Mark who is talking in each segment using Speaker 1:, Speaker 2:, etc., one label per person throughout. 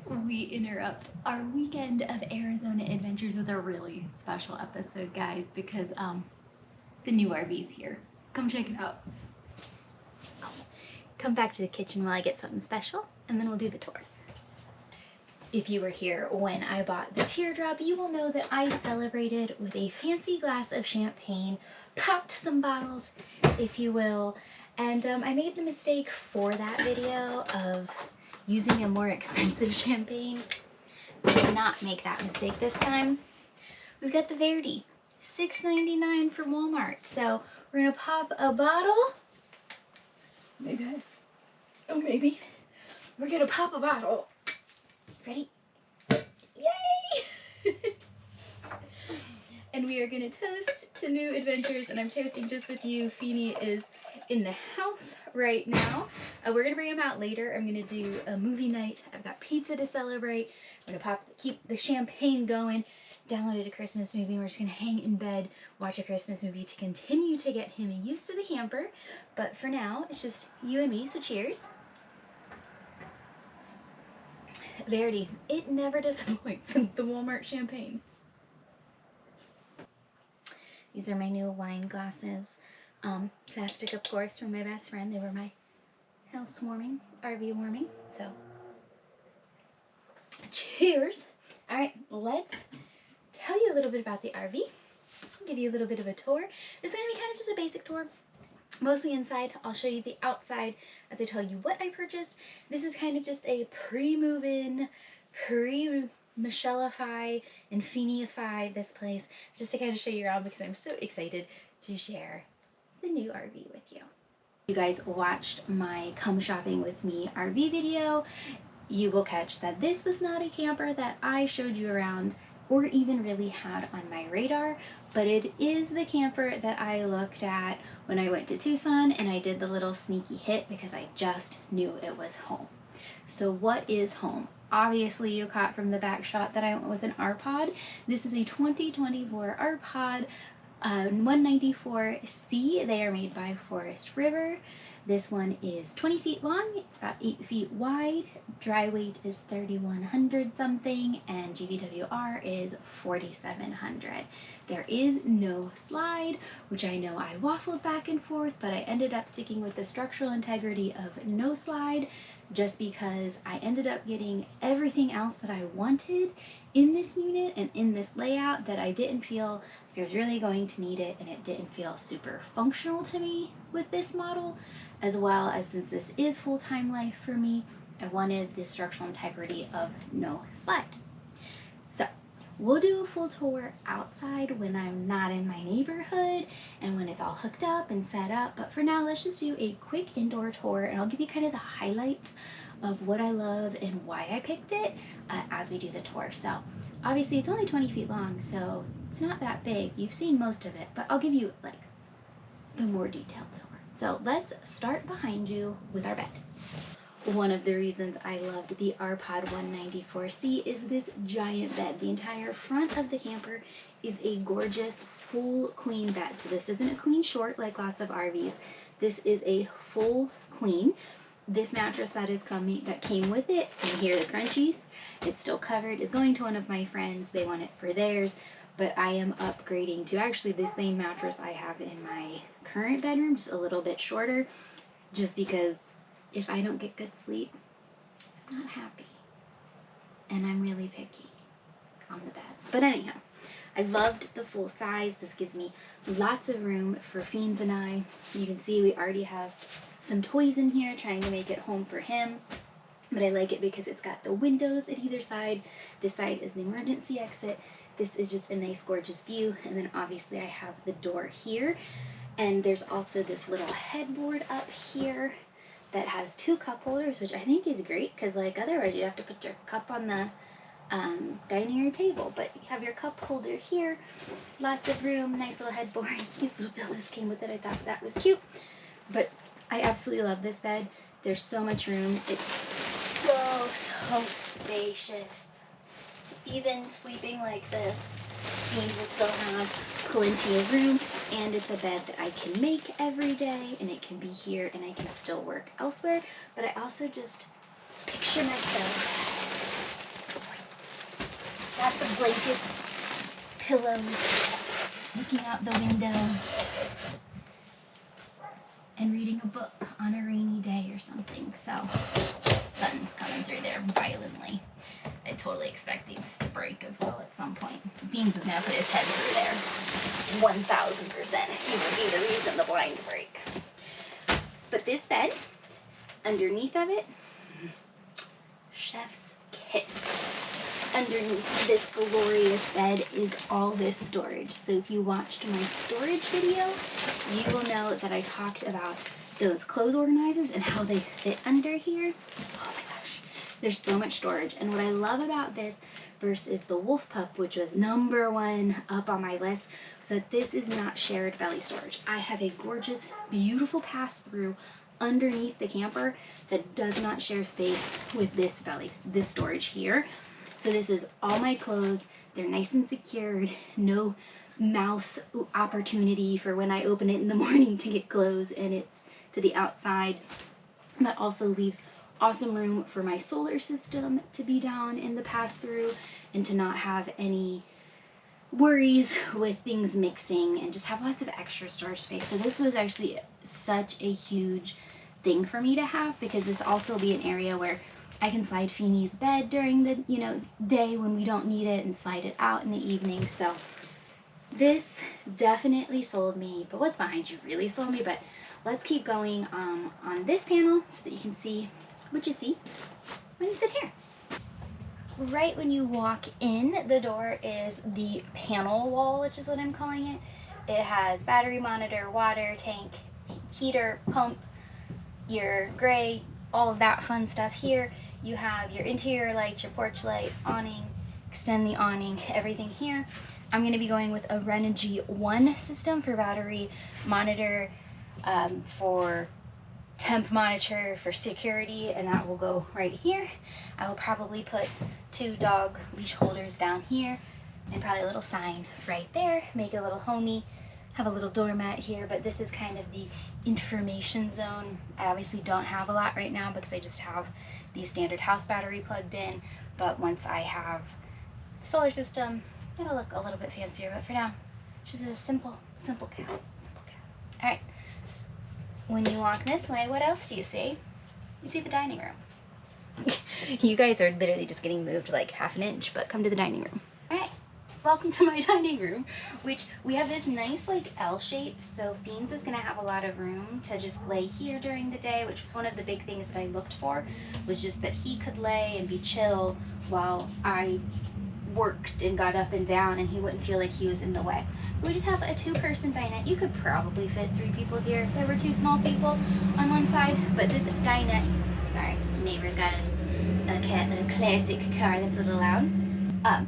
Speaker 1: we interrupt our weekend of Arizona adventures with a really special episode, guys, because the new RV's here. Come check it out. Oh, come back to the kitchen while I get something special, and then we'll do the tour. If you were here when I bought the teardrop, you will know that I celebrated with a fancy glass of champagne, popped some bottles, if you will, and I made the mistake for that video of using a more expensive champagne. I did not make that mistake this time. We've got the Verdi, $6.99 from Walmart. So we're gonna pop a bottle. Maybe. Oh, maybe. We're gonna pop a bottle. Ready? Yay! And we are gonna toast to new adventures, and I'm toasting just with you. Feeny is in the house right now. We're gonna bring him out later. I'm gonna do a movie night. I've got pizza to celebrate. I'm gonna keep the champagne going. Downloaded a Christmas movie. We're just gonna hang in bed, watch a Christmas movie to continue to get him used to the camper. But for now, it's just you and me, so cheers. Verdi, it never disappoints. The Walmart champagne. These are my new wine glasses. Plastic, of course, from my best friend. They were my housewarming, RV warming. So, cheers. All right, let's tell you a little bit about the RV. Give you a little bit of a tour. This is going to be kind of just a basic tour. Mostly inside. I'll show you the outside as I tell you what I purchased. This is kind of just a pre-move-in, pre-Michelleify and Feeny-ify this place, just to kind of show you around because I'm so excited to share the new RV with you. You guys watched my Come Shopping With Me RV video. You will catch that this was not a camper that I showed you around or even really had on my radar, but it is the camper that I looked at when I went to Tucson, and I did the little sneaky hit because I just knew it was home. So what is home? Obviously you caught from the back shot that I went with an RPod. This is a 2024 RPod 194C. They are made by Forest River. This one is 20 feet long, it's about 8 feet wide, dry weight is 3,100 something, and GVWR is 4,700. There is no slide, which I know I waffled back and forth, but I ended up sticking with the structural integrity of no slide, just because I ended up getting everything else that I wanted in this unit and in this layout that I didn't feel like I was really going to need it, and it didn't feel super functional to me with this model, as well as since this is full-time life for me, I wanted the structural integrity of no slide. So we'll do a full tour outside when I'm not in my neighborhood and when it's all hooked up and set up, but for now let's just do a quick indoor tour, and I'll give you kind of the highlights of what I love and why I picked it as we do the tour. So obviously it's only 20 feet long, so it's not that big. You've seen most of it, but I'll give you like the more detailed tour. So let's start behind you with our bed. One of the reasons I loved the RPod 194C is this giant bed. The entire front of the camper is a gorgeous full queen bed. So this isn't a queen short like lots of RVs. This is a full queen. This mattress that came with it, and here the crunchies, it's still covered, is going to one of my friends. They want it for theirs, but I am upgrading to actually the same mattress I have in my current bedroom, just a little bit shorter, just because if I don't get good sleep, I'm not happy, and I'm really picky on the bed. But anyhow, I loved the full size. This gives me lots of room for Feens and I. You can see we already have some toys in here, trying to make it home for him. But I like it because it's got the windows at either side. This side is the emergency exit. This is just a nice, gorgeous view. And then obviously I have the door here. And there's also this little headboard up here that has 2 cup holders, which I think is great because like otherwise you'd have to put your cup on the dining room table, but you have your cup holder here, lots of room, nice little headboard. These little pillows came with it. I thought that was cute, but I absolutely love this bed. There's so much room. It's so spacious. Even sleeping like this, Feens will still have plenty of room, and it's a bed that I can make every day, and it can be here, and I can still work elsewhere. But I also just picture myself Lots of blankets, pillows, looking out the window, and reading a book on a rainy day or something. So, sun's coming through there violently. I totally expect these to break as well at some point. Feens is gonna put his head through there. 1000%. He will be the reason the blinds break. But this bed, underneath of it, chef's kiss. Underneath this glorious bed is all this storage. So if you watched my storage video, you will know that I talked about those clothes organizers and how they fit under here. Oh my gosh, there's so much storage. And what I love about this versus the Wolf Pup, which was #1 up on my list, was that this is not shared belly storage. I have a gorgeous, beautiful pass-through underneath the camper that does not share space with this storage here. So this is all my clothes. They're nice and secured. No mouse opportunity for when I open it in the morning to get clothes and it's to the outside. That also leaves awesome room for my solar system to be down in the pass-through and to not have any worries with things mixing and just have lots of extra storage space. So this was actually such a huge thing for me to have, because this also will be an area where I can slide Feenie's bed during the day when we don't need it and slide it out in the evening. So this definitely sold me, but what's behind you really sold me. But let's keep going on this panel so that you can see what you see when you sit here. Right when you walk in the door is the panel wall, which is what I'm calling it. It has battery monitor, water tank, heater, pump, your gray, all of that fun stuff here. You have your interior lights, your porch light, awning, extend the awning, everything here. I'm going to be going with a Renogy 1 system for battery monitor, for temp monitor, for security, and that will go right here. I will probably put 2 dog leash holders down here and probably a little sign right there, make it a little homey. Have a little doormat here, but this is kind of the information zone. I obviously don't have a lot right now because I just have the standard house battery plugged in, but once I have the solar system, it'll look a little bit fancier. But for now, just a simple cat. All right, when you walk this way, what else do you see? You see the dining room. You guys are literally just getting moved like half an inch, but come to the dining room. All right. Welcome to my dining room, which we have this nice like L shape, so Feens is gonna have a lot of room to just lay here during the day, which was one of the big things that I looked for, was just that he could lay and be chill while I worked and got up and down, and he wouldn't feel like he was in the way. We just have a 2-person dinette. You could probably fit 3 people here if there were 2 small people on one side, but this dinette, sorry, neighbor's got a classic car that's a little loud.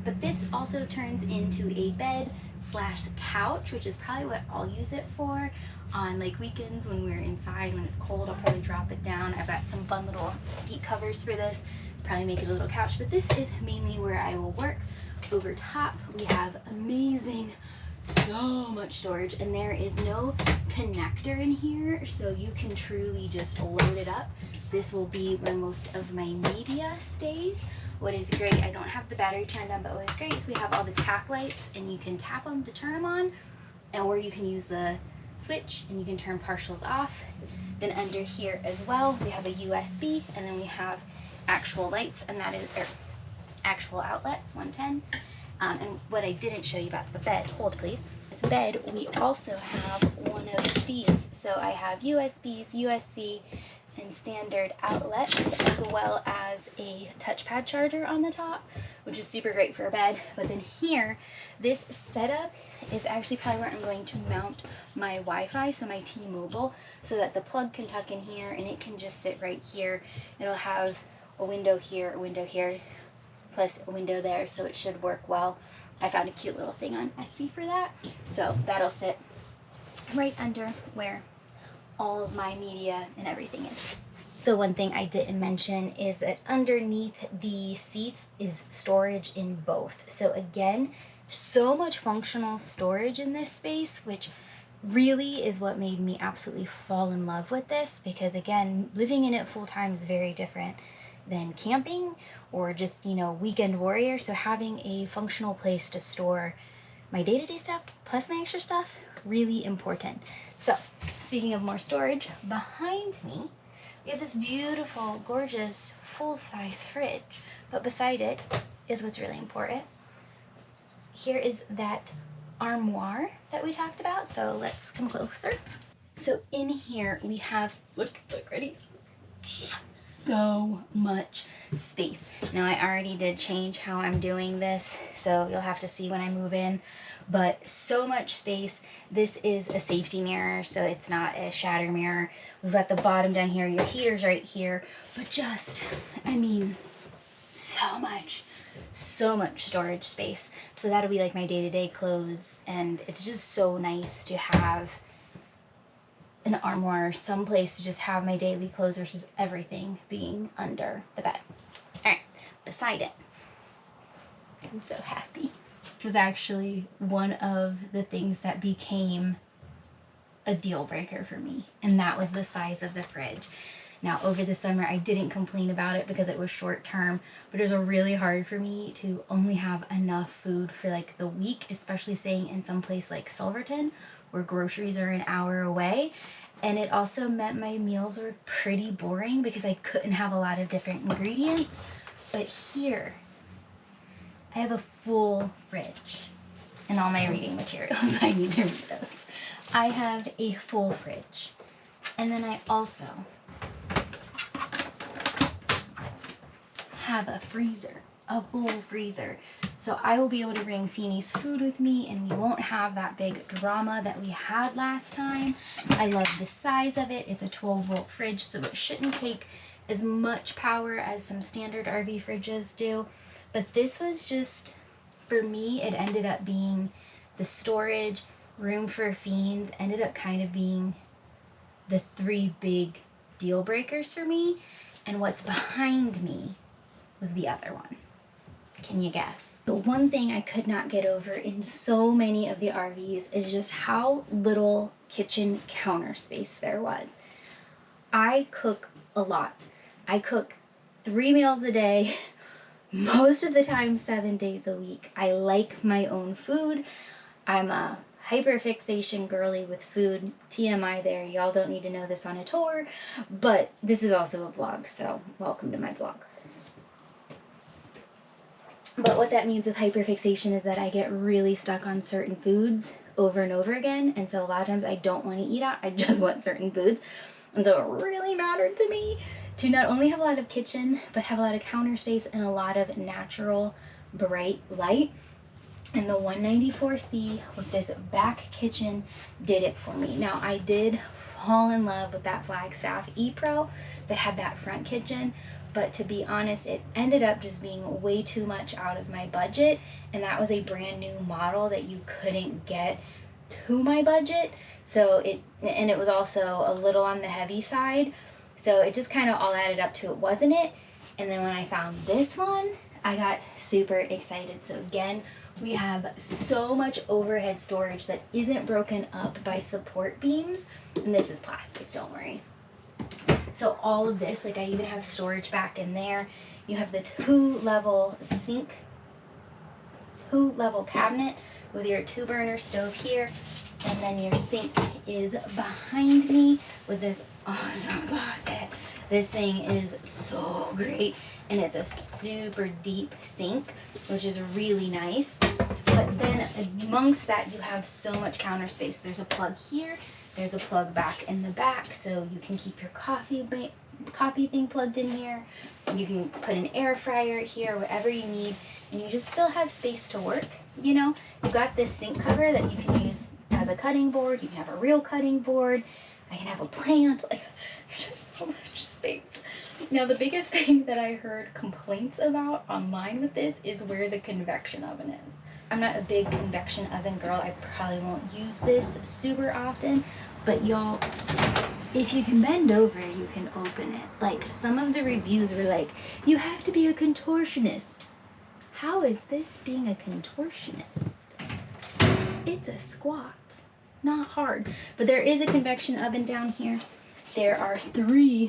Speaker 1: But this also turns into a bed / couch, which is probably what I'll use it for on like weekends when we're inside. When it's cold, I'll probably drop it down. I've got some fun little seat covers for this, probably make it a little couch, but this is mainly where I will work. Over top, we have amazing, so much storage, and there is no connector in here, so you can truly just load it up. This will be where most of my media stays. What is great, I don't have the battery turned on, but what is great is we have all the tap lights, and you can tap them to turn them on, or you can use the switch and you can turn partials off. Then under here as well, we have a USB, and then we have actual lights, and that is actual outlets, 110. And what I didn't show you about the bed, hold please. This bed, we also have one of these. So I have USBs, USB, and standard outlets, as well as a touchpad charger on the top, which is super great for a bed. But then here, this setup is actually probably where I'm going to mount my Wi-Fi, so my T-Mobile, so that the plug can tuck in here and it can just sit right here. It'll have a window here, plus a window there, so it should work well. I found a cute little thing on Etsy for that, so that'll sit right under where all of my media and everything is. The one thing I didn't mention is that underneath the seats is storage in both. So again, so much functional storage in this space, which really is what made me absolutely fall in love with this, because again, living in it full time is very different than camping or just, you know, weekend warrior. So having a functional place to store my day-to-day stuff plus my extra stuff, really important. So speaking of more storage, behind me we have this beautiful, gorgeous, full-size fridge, but beside it is what's really important. Here is that armoire that we talked about, so let's come closer. So in here we have, look, ready? So much space. Now I already did change how I'm doing this, so you'll have to see when I move in, but so much space. This is a safety mirror, so it's not a shatter mirror. We've got the bottom down here, your heater's right here, but just, I mean, so much storage space. So that'll be like my day-to-day clothes, and it's just so nice to have an armoire, someplace to just have my daily clothes versus everything being under the bed. All right, beside it, I'm so happy. This was actually one of the things that became a deal breaker for me, and that was the size of the fridge. Now, over the summer, I didn't complain about it because it was short term, but it was really hard for me to only have enough food for like the week, especially staying in some place like Silverton, where groceries are an hour away. And it also meant my meals were pretty boring because I couldn't have a lot of different ingredients. But here, I have a full fridge and all my reading materials. I need to read those. I have a full fridge. And then I also have a freezer, a full freezer. So I will be able to bring Feenie's food with me, and we won't have that big drama that we had last time. I love the size of it. It's a 12-volt fridge, so it shouldn't take as much power as some standard RV fridges do. But this was just, for me, it ended up being the storage, room for Feens, ended up kind of being the 3 big deal breakers for me. And what's behind me was the other one. Can you guess? The one thing I could not get over in so many of the RVs is just how little kitchen counter space there was. I cook a lot. I cook 3 meals a day, most of the time 7 days a week. I like my own food. I'm a hyperfixation girly with food. TMI there, y'all don't need to know this on a tour, but this is also a vlog, so welcome to my vlog. But what that means with hyperfixation is that I get really stuck on certain foods over and over again, and so a lot of times I don't want to eat out, I just want certain foods. And so it really mattered to me to not only have a lot of kitchen, but have a lot of counter space and a lot of natural bright light. And the 194C with this back kitchen did it for me. Now I did fall in love with that Flagstaff E-Pro that had that front kitchen, but to be honest, it ended up just being way too much out of my budget, and that was a brand new model that you couldn't get to my budget. So it was also a little on the heavy side, so it just kind of all added up to it wasn't it. And then when I found this one, I got super excited. So again, we have so much overhead storage that isn't broken up by support beams, and this is plastic, don't worry. So all of this, like I even have storage back in there. You have the 2-level sink, 2-level cabinet with your 2-burner stove here, and then your sink is behind me with this awesome faucet. This thing is so great, and it's a super deep sink, which is really nice. But then amongst that, you have so much counter space. There's a plug here. There's a plug back in the back, so you can keep your coffee thing plugged in here. You can put an air fryer here, whatever you need, and you just still have space to work. You know, you've got this sink cover that you can use as a cutting board. You can have a real cutting board. I can have a plant. Like, there's just so much space. Now, the biggest thing that I heard complaints about online with this is where the convection oven is. I'm not a big convection oven girl. I probably won't use this super often, but y'all, if you can bend over, you can open it. Like, some of the reviews were like, you have to be a contortionist. How is this being a contortionist? It's a squat, not hard. But there is a convection oven down here. There are 3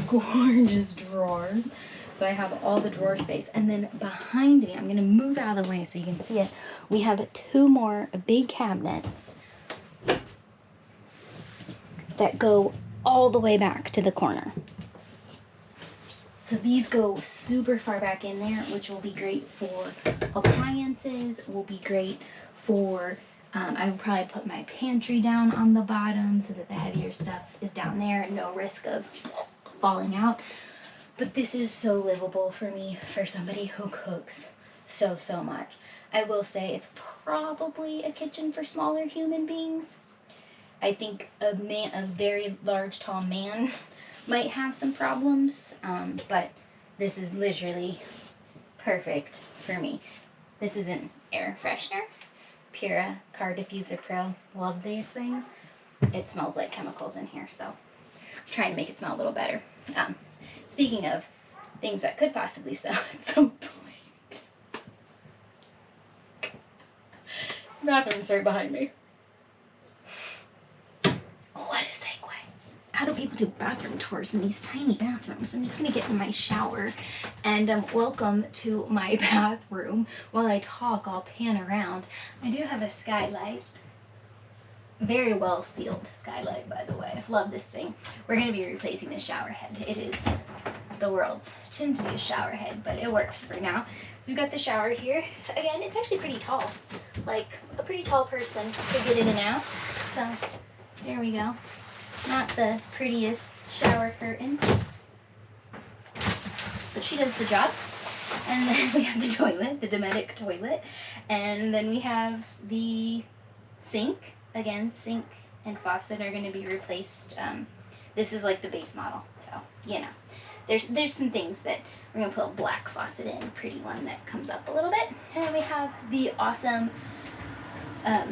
Speaker 1: gorgeous drawers So I have all the drawer space. And then behind me, I'm going to move out of the way so you can see it. We have 2 more big cabinets that go all the way back to the corner. So these go super far back in there, which will be great for appliances, will be great for, I would probably put my pantry down on the bottom so that the heavier stuff is down there and no risk of falling out. But this is so livable for me, for somebody who cooks so much. I will say it's probably a kitchen for smaller human beings. I think a very large, tall man might have some problems, but this is literally perfect for me. This is an air freshener, Pura Car Diffuser Pro. Love these things. It smells like chemicals in here, so I'm trying to make it smell a little better. Speaking of things that could possibly smell at some point, bathroom's right behind me. What a segue. How do people do bathroom tours in these tiny bathrooms? I'm just gonna get in my shower, and welcome to my bathroom. While I talk, I'll pan around. I do have a skylight. Very well sealed skylight, by the way. Love this thing. We're gonna be replacing the shower head. It is the world's chintziest shower head, but it works for now. So we've got the shower here. Again, it's actually pretty tall. Like a pretty tall person could get in and out. So there we go. Not the prettiest shower curtain, but she does the job. And then we have the toilet, the Dometic toilet. And then we have the sink. Again, sink and faucet are going to be replaced. This is like the base model, so you know. There's some things that we're going to put a black faucet in, pretty one that comes up a little bit. And then we have the awesome, the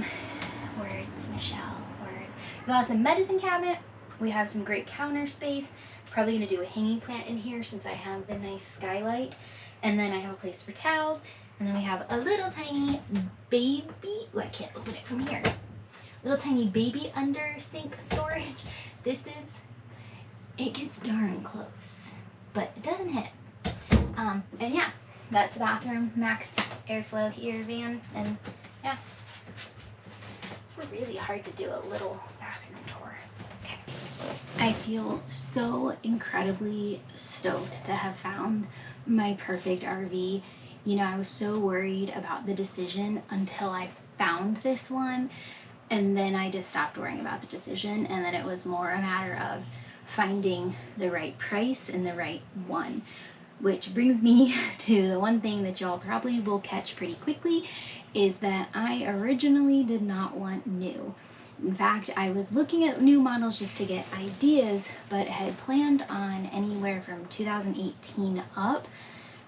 Speaker 1: awesome medicine cabinet. We have some great counter space. Probably going to do a hanging plant in here since I have the nice skylight. And then I have a place for towels. And then we have a little tiny baby, I can't open it from here. Little tiny baby under sink storage. It gets darn close, but it doesn't hit. And yeah, that's the bathroom. Max airflow here, van, and yeah. It's really hard to do a little bathroom tour. Okay. I feel so incredibly stoked to have found my perfect RV. You know, I was so worried about the decision until I found this one. And then I just stopped worrying about the decision, and then it was more a matter of finding the right price and the right one. Which brings me to the one thing that y'all probably will catch pretty quickly, is that I originally did not want new. In fact, I was looking at new models just to get ideas, but had planned on anywhere from 2018 up.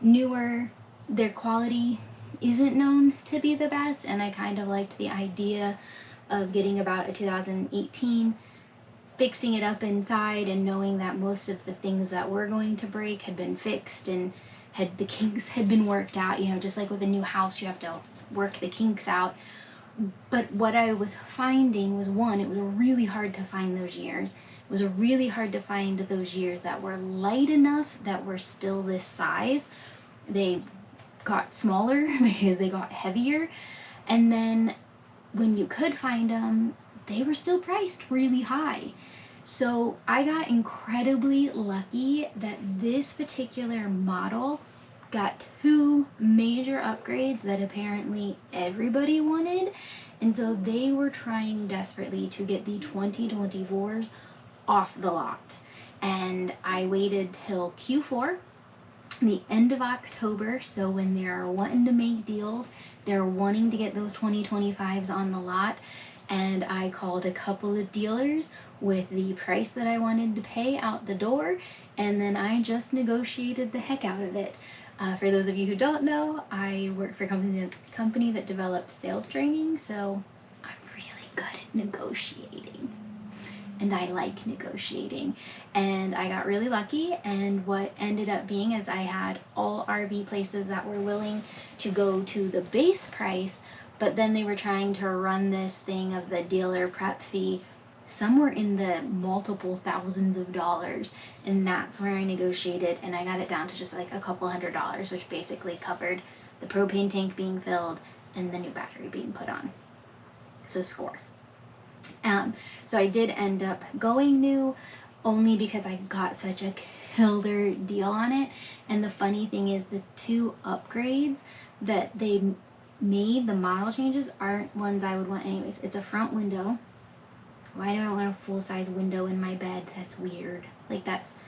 Speaker 1: Newer, their quality isn't known to be the best, and I kind of liked the idea of getting about a 2018, fixing it up inside, and knowing that most of the things that were going to break had been fixed and the kinks had been worked out. You know, just like with a new house, you have to work the kinks out. But what I was finding was, one, it was really hard to find those years. It was really hard to find those years that were light enough that were still this size. They got smaller because they got heavier. And then when you could find them, they were still priced really high. So I got incredibly lucky that this particular model got 2 major upgrades that apparently everybody wanted. And so they were trying desperately to get the 2024s off the lot. And I waited till Q4, the end of October, so when they're wanting to make deals, they're wanting to get those 2025s on the lot, and I called a couple of dealers with the price that I wanted to pay out the door, and then I just negotiated the heck out of it. For those of you who don't know, I work for a company that develops sales training, so I'm really good at negotiating. And I like negotiating. And I got really lucky, and what ended up being is I had all RV places that were willing to go to the base price, but then they were trying to run this thing of the dealer prep fee some were in the multiple thousands of dollars, and that's where I negotiated, and I got it down to just like a couple $100, which basically covered the propane tank being filled and the new battery being put on. So score. So I did end up going new only because I got such a killer deal on it. And the funny thing is, the 2 upgrades that they made, the model changes, aren't ones I would want anyways. It's a front window. Why do I want a full-size window in my bed? That's weird. Like, that's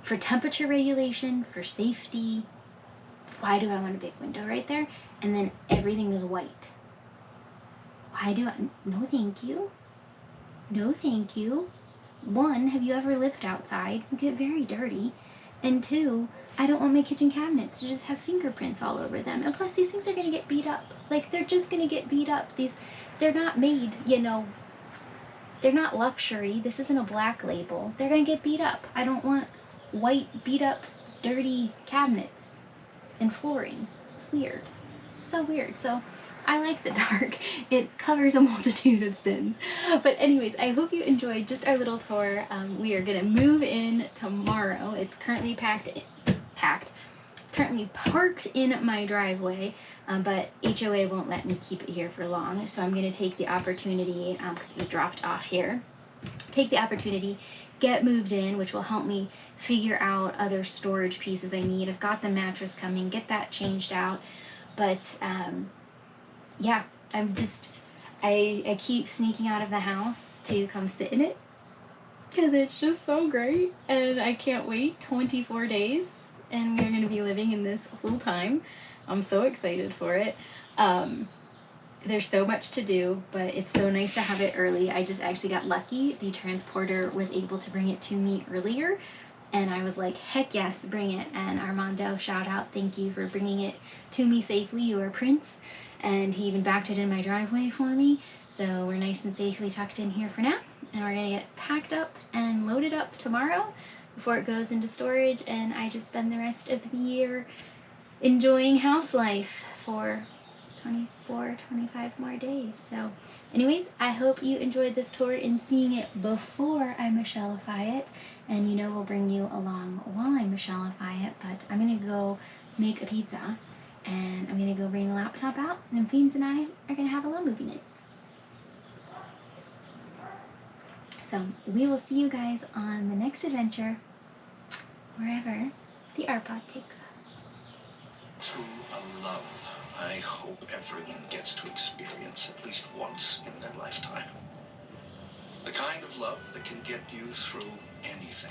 Speaker 1: for temperature regulation, for safety. Why do I want a big window right there? And then everything is white. Why do I? No, thank you. No, thank you. 1, have you ever lived outside? You get very dirty. And 2, I don't want my kitchen cabinets to just have fingerprints all over them. And plus, these things are going to get beat up. Like, they're just going to get beat up. They're not made, they're not luxury. This isn't a black label. They're going to get beat up. I don't want white, beat up, dirty cabinets and flooring. It's weird. So weird. So I like the dark. It covers a multitude of sins. But anyways, I hope you enjoyed just our little tour. We are going to move in tomorrow. It's currently currently parked in my driveway, but HOA won't let me keep it here for long. So I'm going to take the opportunity, because it was dropped off here, take the opportunity, get moved in, which will help me figure out other storage pieces I need. I've got the mattress coming, get that changed out. But yeah, I keep sneaking out of the house to come sit in it because it's just so great, and I can't wait 24 days, and we're going to be living in this full time. I'm so excited for it. There's so much to do, but it's so nice to have it early. I just actually got lucky. The transporter was able to bring it to me earlier, and I was like, heck yes, bring it. And Armando, shout out, thank you for bringing it to me safely. You are a prince. And he even backed it in my driveway for me. So we're nice and safely tucked in here for now. And we're going to get packed up and loaded up tomorrow before it goes into storage. And I just spend the rest of the year enjoying house life for 24, 25 more days. So anyways, I hope you enjoyed this tour and seeing it before I Michelleify it. And we'll bring you along while I Michelleify it. But I'm going to go make a pizza. And I'm going to go bring the laptop out, and Feens and I are going to have a little movie night. So we will see you guys on the next adventure, wherever the RPod takes us.
Speaker 2: To a love I hope everyone gets to experience at least once in their lifetime. The kind of love that can get you through anything.